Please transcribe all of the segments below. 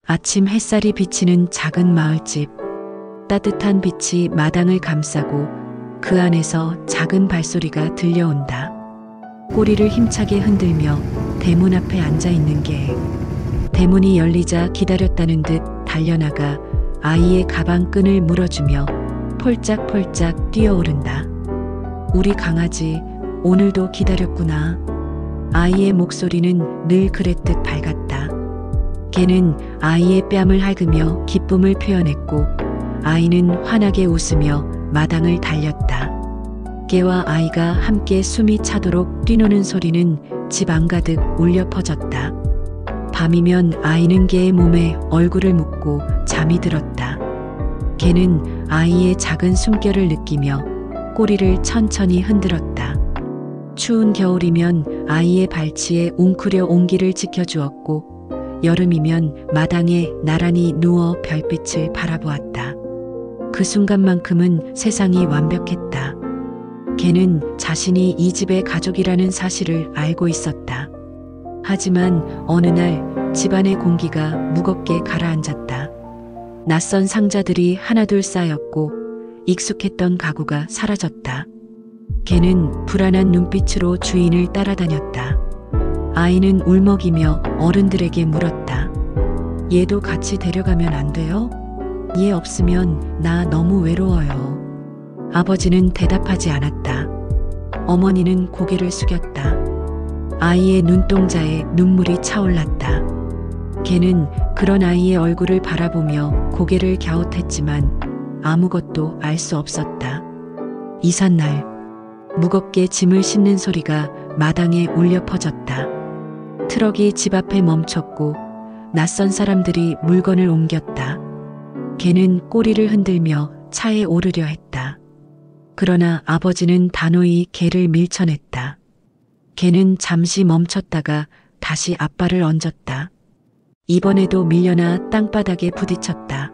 아침 햇살이 비치는 작은 마을집. 따뜻한 빛이 마당을 감싸고 그 안에서 작은 발소리가 들려온다. 꼬리를 힘차게 흔들며 대문 앞에 앉아 있는 개. 대문이 열리자 기다렸다는 듯 달려나가 아이의 가방 끈을 물어주며 폴짝폴짝 뛰어오른다. 우리 강아지 오늘도 기다렸구나. 아이의 목소리는 늘 그랬듯 밝았다. 개는 아이의 뺨을 핥으며 기쁨을 표현했고 아이는 환하게 웃으며 마당을 달렸다. 개와 아이가 함께 숨이 차도록 뛰노는 소리는 집 안가득 울려 퍼졌다. 밤이면 아이는 개의 몸에 얼굴을 묻고 잠이 들었다. 개는 아이의 작은 숨결을 느끼며 꼬리를 천천히 흔들었다. 추운 겨울이면 아이의 발치에 웅크려 온기를 지켜주었고 여름이면 마당에 나란히 누워 별빛을 바라보았다. 그 순간만큼은 세상이 완벽했다. 개는 자신이 이 집의 가족이라는 사실을 알고 있었다. 하지만 어느 날 집안의 공기가 무겁게 가라앉았다. 낯선 상자들이 하나둘 쌓였고 익숙했던 가구가 사라졌다. 개는 불안한 눈빛으로 주인을 따라다녔다. 아이는 울먹이며 어른들에게 물었다. 얘도 같이 데려가면 안 돼요? 얘 없으면 나 너무 외로워요. 아버지는 대답하지 않았다. 어머니는 고개를 숙였다. 아이의 눈동자에 눈물이 차올랐다. 개는 그런 아이의 얼굴을 바라보며 고개를 갸웃했지만 아무것도 알 수 없었다. 이삿날 무겁게 짐을 싣는 소리가 마당에 울려 퍼졌다. 트럭이 집 앞에 멈췄고 낯선 사람들이 물건을 옮겼다. 개는 꼬리를 흔들며 차에 오르려 했다. 그러나 아버지는 단호히 개를 밀쳐냈다. 개는 잠시 멈췄다가 다시 앞발을 얹었다. 이번에도 밀려나 땅바닥에 부딪혔다.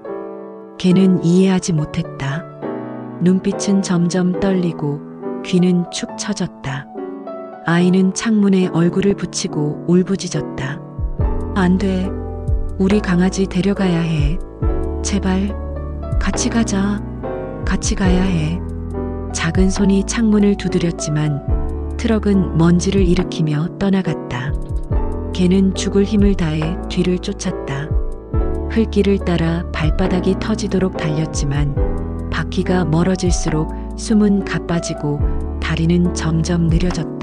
개는 이해하지 못했다. 눈빛은 점점 떨리고 귀는 축 처졌다. 아이는 창문에 얼굴을 붙이고 울부짖었다. 안 돼. 우리 강아지 데려가야 해. 제발 같이 가자. 같이 가야 해. 작은 손이 창문을 두드렸지만 트럭은 먼지를 일으키며 떠나갔다. 개는 죽을 힘을 다해 뒤를 쫓았다. 흙길을 따라 발바닥이 터지도록 달렸지만 바퀴가 멀어질수록 숨은 가빠지고 다리는 점점 느려졌다.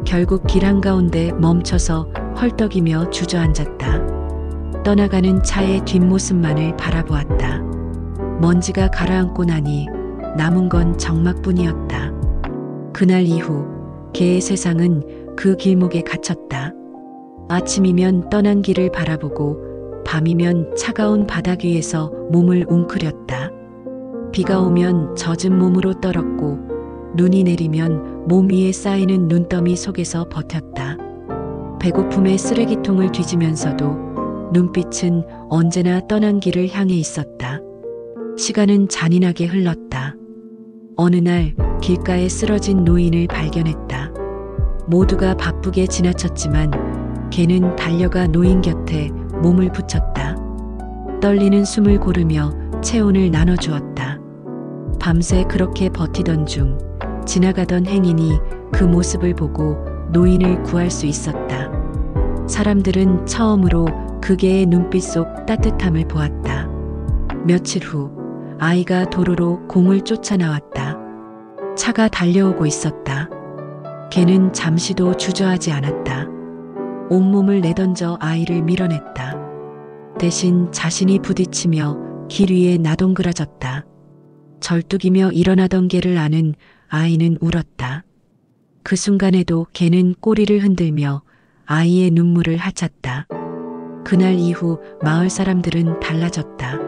결국 길 한가운데 멈춰서 헐떡이며 주저앉았다. 떠나가는 차의 뒷모습만을 바라보았다. 먼지가 가라앉고 나니 남은 건 적막뿐이었다. 그날 이후 개의 세상은 그 길목에 갇혔다. 아침이면 떠난 길을 바라보고 밤이면 차가운 바닥 위에서 몸을 웅크렸다. 비가 오면 젖은 몸으로 떨었고 눈이 내리면 몸 위에 쌓이는 눈더미 속에서 버텼다. 배고픔에 쓰레기통을 뒤지면서도 눈빛은 언제나 떠난 길을 향해 있었다. 시간은 잔인하게 흘렀다. 어느 날 길가에 쓰러진 노인을 발견했다. 모두가 바쁘게 지나쳤지만 개는 달려가 노인 곁에 몸을 붙였다. 떨리는 숨을 고르며 체온을 나눠주었다. 밤새 그렇게 버티던 중 지나가던 행인이 그 모습을 보고 노인을 구할 수 있었다. 사람들은 처음으로 그 개의 눈빛 속 따뜻함을 보았다. 며칠 후 아이가 도로로 공을 쫓아나왔다. 차가 달려오고 있었다. 개는 잠시도 주저하지 않았다. 온몸을 내던져 아이를 밀어냈다. 대신 자신이 부딪히며 길 위에 나동그라졌다. 절뚝이며 일어나던 개를 아는 아이는 울었다. 그 순간에도 개는 꼬리를 흔들며 아이의 눈물을 핥았다. 그날 이후 마을 사람들은 달라졌다.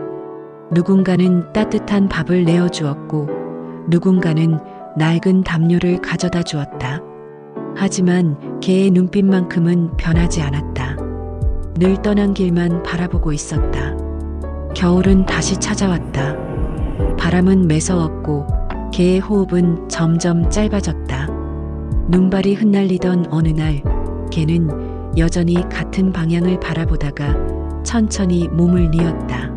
누군가는 따뜻한 밥을 내어주었고 누군가는 낡은 담요를 가져다 주었다. 하지만 개의 눈빛만큼은 변하지 않았다. 늘 떠난 길만 바라보고 있었다. 겨울은 다시 찾아왔다. 바람은 매서웠고 개의 호흡은 점점 짧아졌다. 눈발이 흩날리던 어느 날 개는 여전히 같은 방향을 바라보다가 천천히 몸을 뉘었다.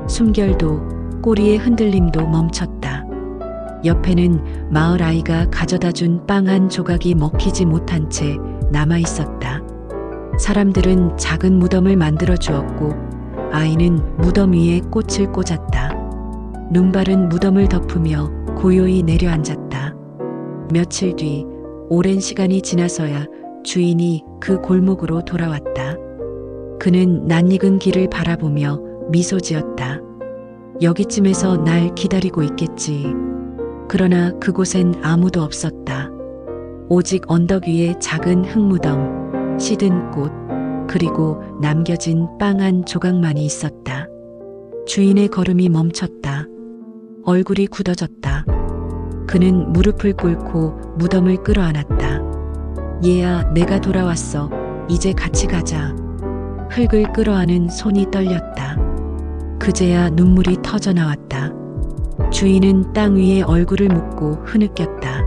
숨결도 꼬리의 흔들림도 멈췄다. 옆에는 마을 아이가 가져다 준 빵 한 조각이 먹히지 못한 채 남아 있었다. 사람들은 작은 무덤을 만들어 주었고 아이는 무덤 위에 꽃을 꽂았다. 눈발은 무덤을 덮으며 고요히 내려앉았다. 며칠 뒤 오랜 시간이 지나서야 주인이 그 골목으로 돌아왔다. 그는 낯익은 길을 바라보며 미소 지었다. 여기쯤에서 날 기다리고 있겠지. 그러나 그곳엔 아무도 없었다. 오직 언덕 위에 작은 흙무덤, 시든 꽃, 그리고 남겨진 빵 한 조각만이 있었다. 주인의 걸음이 멈췄다. 얼굴이 굳어졌다. 그는 무릎을 꿇고 무덤을 끌어안았다. 얘야, 내가 돌아왔어. 이제 같이 가자. 흙을 끌어안은 손이 떨렸다. 그제야 눈물이 터져 나왔다. 주인은 땅 위에 얼굴을 묻고 흐느꼈다.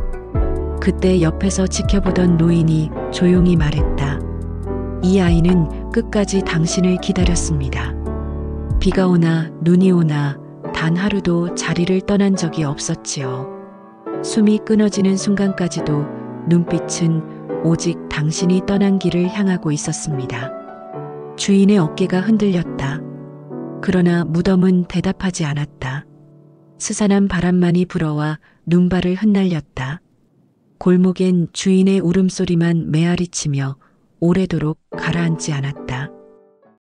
그때 옆에서 지켜보던 노인이 조용히 말했다. 이 아이는 끝까지 당신을 기다렸습니다. 비가 오나 눈이 오나 단 하루도 자리를 떠난 적이 없었지요. 숨이 끊어지는 순간까지도 눈빛은 오직 당신이 떠난 길을 향하고 있었습니다. 주인의 어깨가 흔들렸다. 그러나 무덤은 대답하지 않았다. 스산한 바람만이 불어와 눈발을 흩날렸다. 골목엔 주인의 울음소리만 메아리치며 오래도록 가라앉지 않았다.